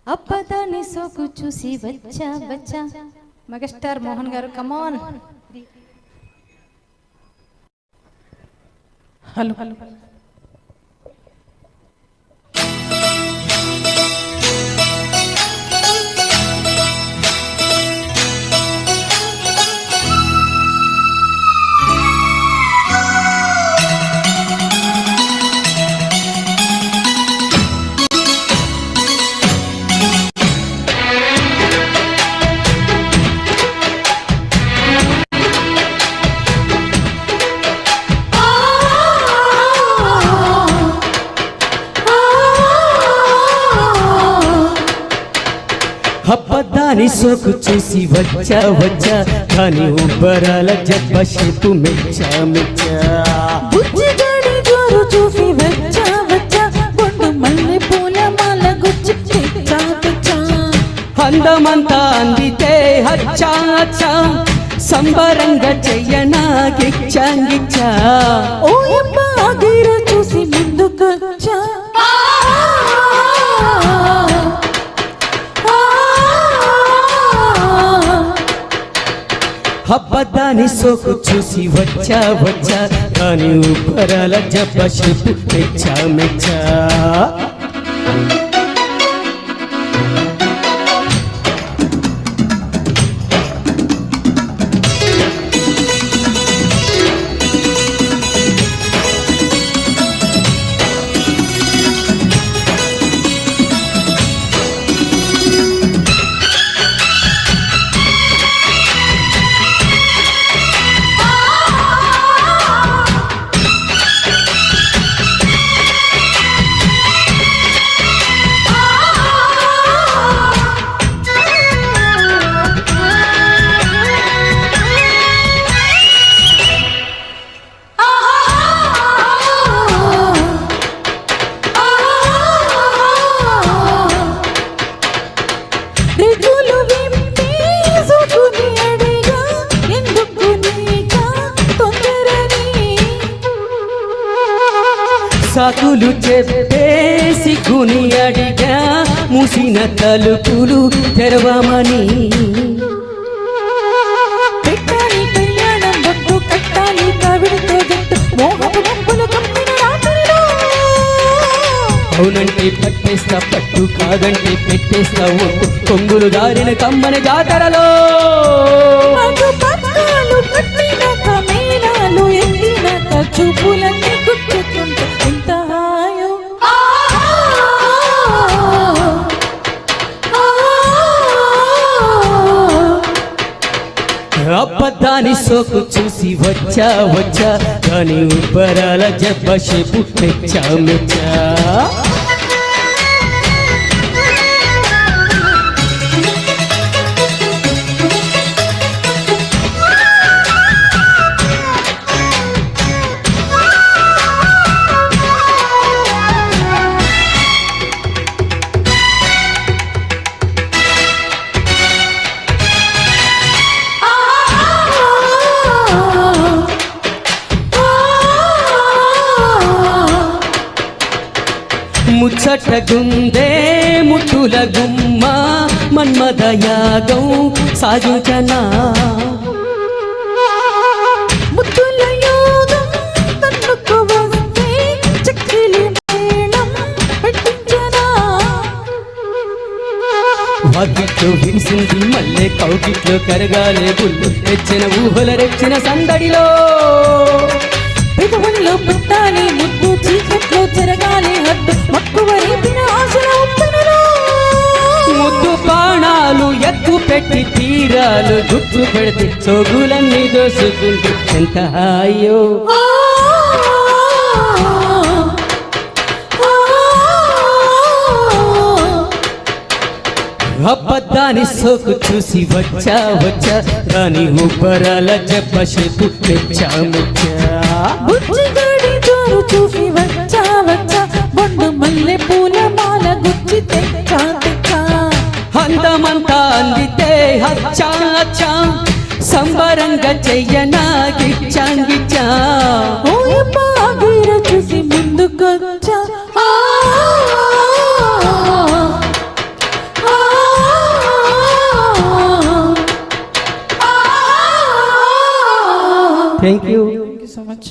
అప్పదాని సోకు చూసి వచ్చా వచ్చా. మెగాస్టార్ మోహన్ గారు కమాన్. హలో హలో అబ్బదాని సోకు చూసి వచ్చా వచ్చా కానీ ఉబ్బరాల జబ్బ షేపు మెచ్చా మెచ్చా. బుజ్జిగాడి జోరు చూసి వచ్చా వచ్చా బొండు మల్లె పూల మాల గుచ్చి తెచ్చా తెచ్చా. అందమంతా అందితే హచ్చా హచ్చా సంబరంగా చెయ్యనా గిచ్చా గిచ్చా. ఓ యమ్మ ఆగిర చూసి ముందుకొచ్చా. అబ్బదాని సోకు చూసి వచ్చా వచ్చా కానీ ఉబ్బరాల జబ్బ షేపు మెచ్చా మెచ్చా. సాకులు చెప్పేసి గుని అడిగా మూసిన తలుపులు తెరవమని. పెట్టాలి కళ్యాణం బొట్టు కట్టాలి కవిడితో జట్టు మోహపు నొప్పులు కమ్మిన రాత్రిలో. అవునంటే పట్టేస్తా పట్టు కాదంటే పెట్టేస్తా ఒట్టు కొంగులు దారిన కమ్మని జాతరలో. అటు పట్టాలు కట్టినాక మేళాలు ఎత్తినాక చూపులన్నీ గుచ్చుకుంటూ ఎంత హాయో. అబ్బదాని సోకు చూసి వచ్చా వచ్చా కానీ ఉబ్బరాల జబ్బ షేపు మెచ్చా మెచ్చా. ముచ్చటగుందే ముట్టుల గుమ్మ మన్మద యాగం సాగించనా. ముద్దుల యోగం తన్నుకు వస్తే చక్కిలి మేళం పెట్టించనా. వాకిట్లో విరిసింది మల్లె కౌకిట్లో కరగాలే గుళ్ళు రెచ్చిన ఊహల రెచ్చిన సందడిలో. పెదవుల్లో పుట్టాలి ముద్దు చీకట్లో చెరగాలి హద్దు మక్కువ రేపిన ఆశల ఉప్పెనలో. ముద్దు బాణాలు ఎక్కు పెట్టి తీరాలు గుర్తు పెడితే సోగులన్నీ దోసుకుంటూ ఎంత హాయో. అబ్బదాని సోకు చూసి వచ్చా వచ్చా కానీ ఉబ్బరాల జబ్బ షేపు మెచ్చా మెచ్చా. బుజ్జిగాడి జోరు చూసి వచ్చా వచ్చా బొండు మల్లె పూల మాల గుచ్చి తెచ్చా తెచ్చా. అందమంతా అందితే హచ్చా హచ్చా సంబరంగా చెయ్యనా గిచ్చా గిచ్చా. ఓ యమ్మ ఆగిర చూసి ముందుకొచ్చా. Thank you thank you so much